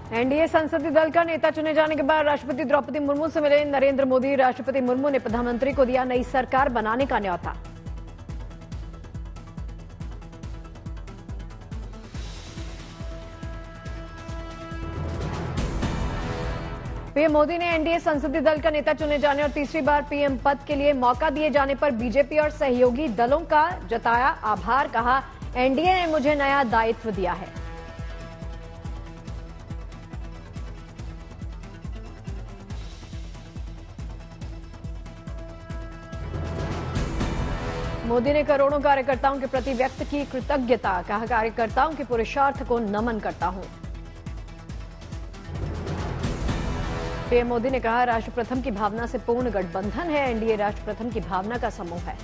NDA संसदीय दल का नेता चुने जाने के बाद राष्ट्रपति द्रौपदी मुर्मू से मिले नरेंद्र मोदी। राष्ट्रपति मुर्मू ने प्रधानमंत्री को दिया नई सरकार बनाने का न्यौता। पीएम मोदी ने एनडीए संसदीय दल का नेता चुने जाने और तीसरी बार पीएम पद के लिए मौका दिए जाने पर बीजेपी और सहयोगी दलों का जताया आभार। कहा, एनडीए ने मुझे नया दायित्व दिया है। मोदी ने करोड़ों कार्यकर्ताओं के प्रति व्यक्त की कृतज्ञता। कहा, कार्यकर्ताओं के पुरुषार्थ को नमन करता हूं। पीएम मोदी ने कहा, राष्ट्र प्रथम की भावना से पूर्ण गठबंधन है। एनडीए राष्ट्र प्रथम की भावना का समूह है।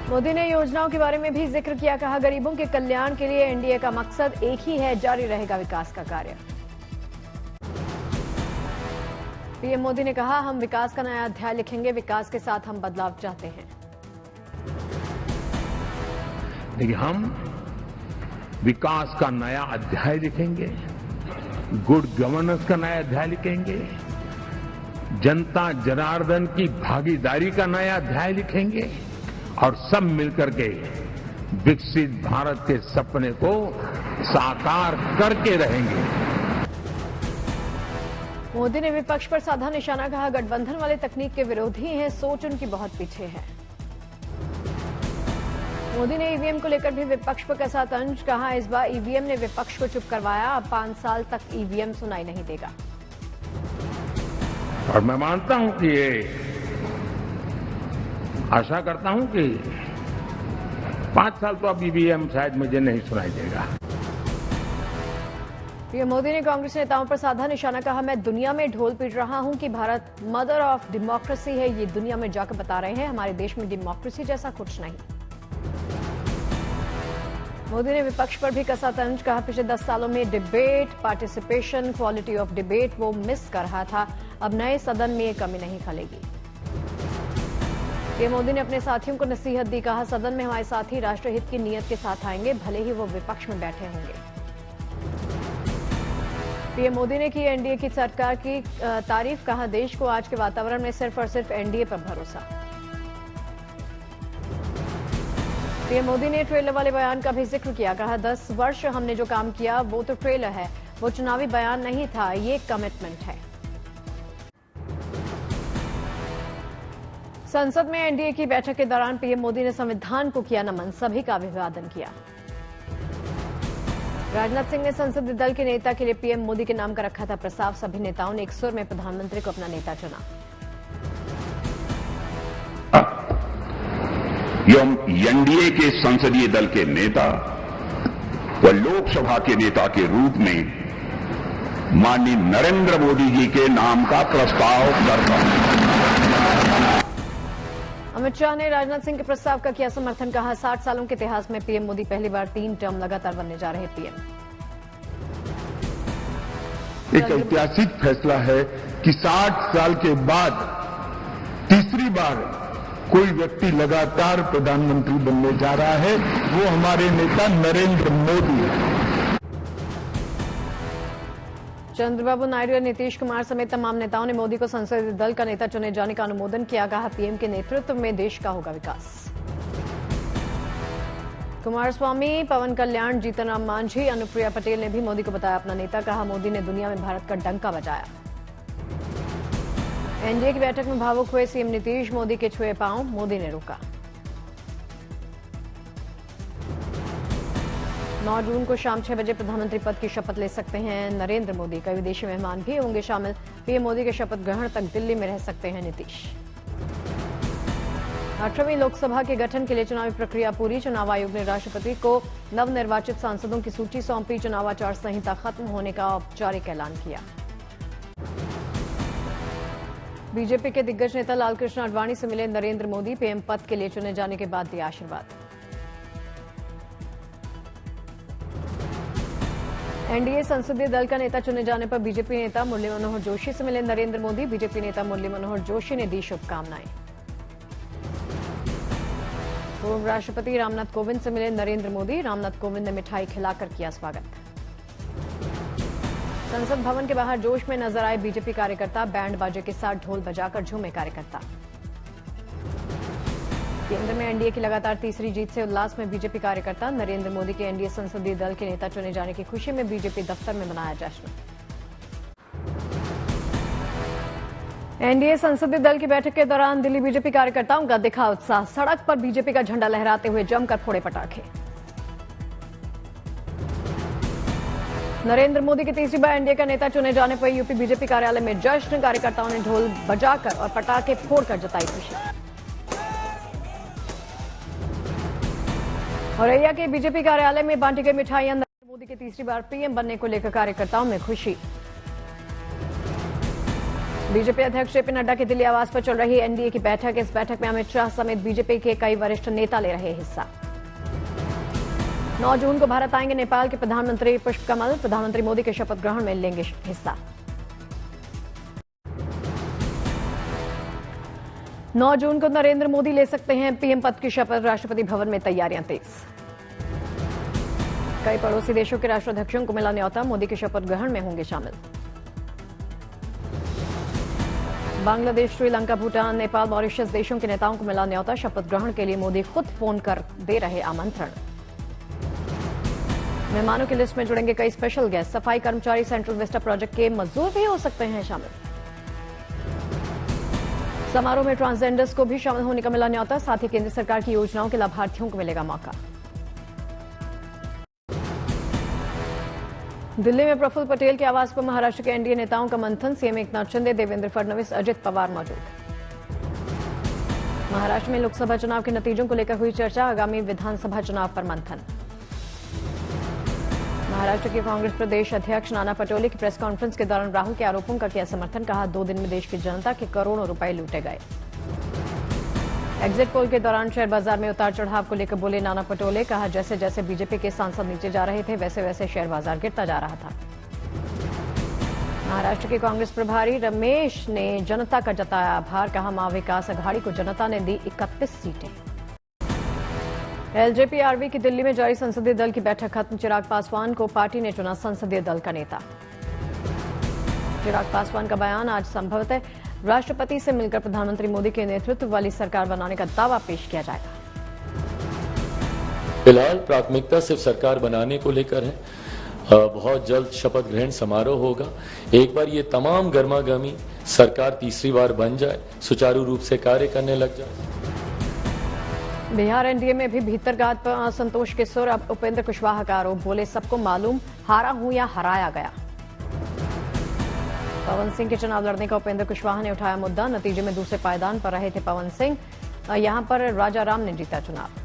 मोदी ने योजनाओं के बारे में भी जिक्र किया। कहा, गरीबों के कल्याण के लिए एनडीए का मकसद एक ही है, जारी रहेगा विकास का कार्य। पीएम मोदी ने कहा, हम विकास का नया अध्याय लिखेंगे। विकास के साथ हम बदलाव चाहते हैं। देखिए, हम विकास का नया अध्याय लिखेंगे, गुड गवर्नेंस का नया अध्याय लिखेंगे, जनता जनार्दन की भागीदारी का नया अध्याय लिखेंगे और सब मिलकर के विकसित भारत के सपने को साकार करके रहेंगे। मोदी ने विपक्ष पर साधा निशाना। कहा, गठबंधन वाले तकनीक के विरोधी हैं, सोच उनकी बहुत पीछे है। मोदी ने ईवीएम को लेकर भी विपक्ष पर कसा तंज। कहा, इस बार ईवीएम ने विपक्ष को चुप करवाया। अब 5 साल तक ईवीएम सुनाई नहीं देगा। और मैं मानता हूं कि ये आशा करता हूं कि 5 साल तो अब ईवीएम शायद मुझे नहीं सुनाई देगा। पीएम मोदी ने कांग्रेस नेताओं पर साधा निशाना। कहा, मैं दुनिया में ढोल पीट रहा हूं कि भारत मदर ऑफ डेमोक्रेसी है। ये दुनिया में जाकर बता रहे हैं, हमारे देश में डेमोक्रेसी जैसा कुछ नहीं। मोदी ने विपक्ष पर भी कसा तंज। कहा, पिछले 10 सालों में debate, participation, quality of debate वो मिस कर रहा था। अब नए सदन में ये कमी नहीं खलेगी। पीएम मोदी ने अपने साथियों को नसीहत दी। कहा, सदन में हमारे साथी राष्ट्रहित की नीयत के साथ आएंगे, भले ही वो विपक्ष में बैठे होंगे। पीएम मोदी ने की एनडीए की सरकार की तारीफ। कहा, देश को आज के वातावरण में सिर्फ और सिर्फ एनडीए पर भरोसा। पीएम मोदी ने ट्रेलर वाले बयान का भी जिक्र किया। कहा, 10 वर्ष हमने जो काम किया वो तो ट्रेलर है, वो चुनावी बयान नहीं था, ये कमिटमेंट है। संसद में एनडीए की बैठक के दौरान पीएम मोदी ने संविधान को किया नमन, सभी का अभिवादन किया। राजनाथ सिंह ने संसदीय दल के नेता के लिए पीएम मोदी के नाम का रखा था प्रस्ताव। सभी नेताओं ने एक सुर में प्रधानमंत्री को अपना नेता चुना। एनडीए के संसदीय दल के नेता व लोकसभा के नेता के रूप में माननीय नरेंद्र मोदी जी के नाम का प्रस्ताव करता हूं। अमित शाह ने राजनाथ सिंह के प्रस्ताव का किया समर्थन। कहा, 60 सालों के इतिहास में पीएम मोदी पहली बार 3 टर्म लगातार बनने जा रहे पीएम। एक ऐतिहासिक फैसला है कि 60 साल के बाद तीसरी बार कोई व्यक्ति लगातार प्रधानमंत्री बनने जा रहा है। वो हमारे नेता नरेंद्र मोदी है। चंद्रबाबू नायडू और नीतीश कुमार समेत तमाम नेताओं ने मोदी को संसदीय दल का नेता चुने जाने का अनुमोदन किया। कहा, पीएम के नेतृत्व में देश का होगा विकास। कुमारस्वामी, पवन कल्याण, जीतन राम मांझी, अनुप्रिया पटेल ने भी मोदी को बताया अपना नेता। कहा, मोदी ने दुनिया में भारत का डंका बजाया। एनडीए की बैठक में भावुक हुए सीएम नीतीश। मोदी के छुए पांव, मोदी ने रोका। 9 जून को शाम 6 बजे प्रधानमंत्री पद की शपथ ले सकते हैं नरेंद्र मोदी। कई विदेशी मेहमान भी होंगे शामिल। पीएम मोदी के शपथ ग्रहण तक दिल्ली में रह सकते हैं नीतीश। 18वीं लोकसभा के गठन के लिए चुनावी प्रक्रिया पूरी। चुनाव आयोग ने राष्ट्रपति को नवनिर्वाचित सांसदों की सूची सौंपी। चुनाव आचार संहिता खत्म होने का औपचारिक ऐलान किया। बीजेपी के दिग्गज नेता लालकृष्ण आडवाणी से मिले नरेंद्र मोदी। पीएम पद के लिए चुने जाने के बाद दिया आशीर्वाद। एनडीए संसदीय दल का नेता चुने जाने पर बीजेपी नेता मुरली मनोहर जोशी से मिले नरेंद्र मोदी। बीजेपी नेता मुरली मनोहर जोशी ने दी शुभकामनाएं। पूर्व राष्ट्रपति रामनाथ कोविंद से मिले नरेंद्र मोदी। रामनाथ कोविंद ने मिठाई खिलाकर किया स्वागत। संसद भवन के बाहर जोश में नजर आए बीजेपी कार्यकर्ता, बैंड बाजे के साथ ढोल बजाकर झूमे कार्यकर्ता। केंद्र में एनडीए की लगातार तीसरी जीत से उल्लास में बीजेपी कार्यकर्ता, नरेंद्र मोदी के एनडीए संसदीय दल के नेता चुने जाने की खुशी में बीजेपी दफ्तर में मनाया जश्न। एनडीए संसदीय दल की बैठक के दौरान दिल्ली बीजेपी कार्यकर्ताओं का दिखा उत्साह, सड़क पर बीजेपी का झंडा लहराते हुए जमकर फोड़े पटाखे। नरेंद्र मोदी की तीसरी बार एनडीए का नेता चुने जाने पर यूपी बीजेपी कार्यालय में जश्न, कार्यकर्ताओं ने ढोल बजाकर और पटाखे फोड़कर जताई खुशी। औरैया के बीजेपी कार्यालय में बांटी गई मिठाइयां, नरेंद्र मोदी के तीसरी बार पीएम बनने को लेकर कार्यकर्ताओं में खुशी। बीजेपी अध्यक्ष जेपी नड्डा की दिल्ली आवास पर चल रही एनडीए की बैठक, इस बैठक में अमित शाह समेत बीजेपी के कई वरिष्ठ नेता ले रहे हिस्सा। 9 जून को भारत आएंगे नेपाल के प्रधानमंत्री पुष्पकमल, प्रधानमंत्री मोदी के शपथ ग्रहण में लेंगे हिस्सा। 9 जून को नरेंद्र मोदी ले सकते हैं पीएम पद की शपथ, राष्ट्रपति भवन में तैयारियां तेज। कई पड़ोसी देशों के राष्ट्राध्यक्षों को मिला न्यौता, मोदी के शपथ ग्रहण में होंगे शामिल। बांग्लादेश, श्रीलंका, भूटान, नेपाल, मॉरिशस देशों के नेताओं को मिला न्यौता, शपथ ग्रहण के लिए मोदी खुद फोन कर दे रहे आमंत्रण। मेहमानों की लिस्ट में जुड़ेंगे कई स्पेशल गेस्ट, सफाई कर्मचारी, सेंट्रल विस्टा प्रोजेक्ट के मजदूर भी हो सकते हैं शामिल। समारोह में ट्रांसजेंडर्स को भी शामिल होने का मिला न्यौता, साथ ही केंद्र सरकार की योजनाओं के लाभार्थियों को मिलेगा मौका। दिल्ली में प्रफुल्ल पटेल के आवास पर महाराष्ट्र के एनडीए नेताओं का मंथन, सीएम एकनाथ शिंदे, देवेंद्र फडणवीस, अजित पवार मौजूद। महाराष्ट्र में लोकसभा चुनाव के नतीजों को लेकर हुई चर्चा, आगामी विधानसभा चुनाव पर मंथन। महाराष्ट्र के कांग्रेस प्रदेश अध्यक्ष नाना पटोले की प्रेस कॉन्फ्रेंस के दौरान राहुल के आरोपों का किया समर्थन, कहा 2 दिन में देश की जनता के करोड़ों रुपए लूटे गए। एग्जिट पोल के दौरान शेयर बाजार में उतार चढ़ाव को लेकर बोले नाना पटोले, कहा जैसे जैसे बीजेपी के सांसद नीचे जा रहे थे वैसे वैसे शेयर बाजार गिरता जा रहा था। महाराष्ट्र के कांग्रेस प्रभारी रमेश ने जनता का जताया आभार, कहा मां विकास अघाड़ी को जनता ने दी 31 सीटें। एलजेपी आरवी की दिल्ली में जारी संसदीय दल की बैठक खत्म, चिराग पासवान को पार्टी ने चुना संसदीय दल का नेता। चिराग पासवान का बयान, आज संभवतः राष्ट्रपति से मिलकर प्रधानमंत्री मोदी के नेतृत्व वाली सरकार बनाने का दावा पेश किया जाएगा। फिलहाल प्राथमिकता सिर्फ सरकार बनाने को लेकर है, बहुत जल्द शपथ ग्रहण समारोह होगा। एक बार ये तमाम गर्मागर्मी सरकार तीसरी बार बन जाए, सुचारू रूप से कार्य करने लग जाए। बिहार एनडीए में भी भीतरघात पर असंतोष के सुर, अब उपेंद्र कुशवाहा का आरोप, बोले सबको मालूम हारा हूं या हराया गया। पवन सिंह के चुनाव लड़ने का उपेंद्र कुशवाहा ने उठाया मुद्दा, नतीजे में दूसरे पायदान पर रहे थे पवन सिंह, यहां पर राजा राम ने जीता चुनाव।